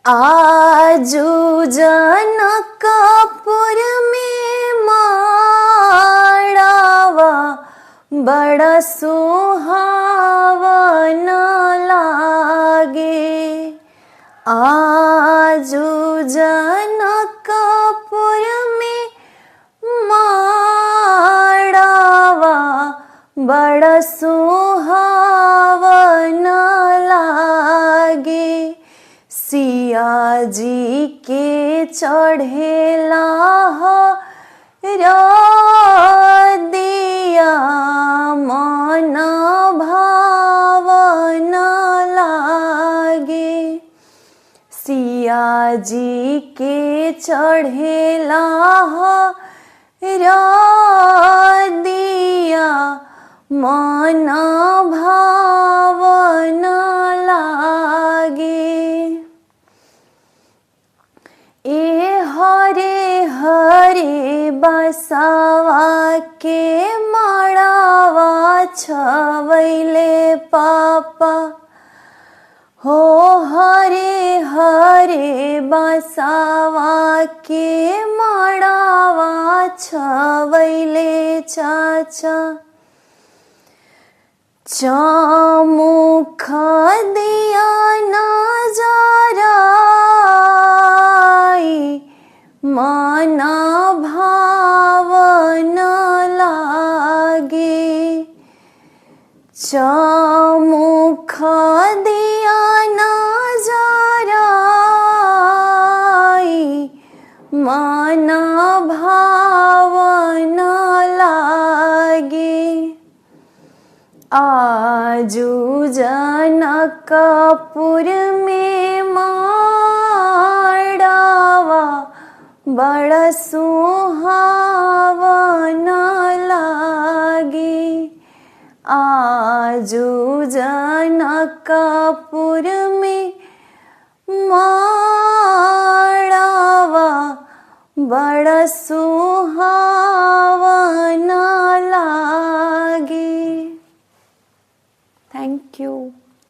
आजू जनकपुर में माड़ावा बड़ा सुहावन लागे। आजू जनकपुर में माड़ावा बड़ा सुहावन लागे। सिया जी के चढ़ेला दिया मन भावन लागे। सिया जी के चढ़ेला दिया मन भावन लागे। ए हरे हरे बसवा के माड़ावा छवैले पापा हो। हरे हरे बसवा के माड़ावा छवैले चाचा। चमुख दिया नजराई मन भावन लागे। चमुख दिया नजराई मन भावन लागे। आजू जनकपुर में माड़ावा बड़ा सुहावन लागे। आजू जनकपुर में माड़ावा बड़ा सुहावन लागे। Thank you.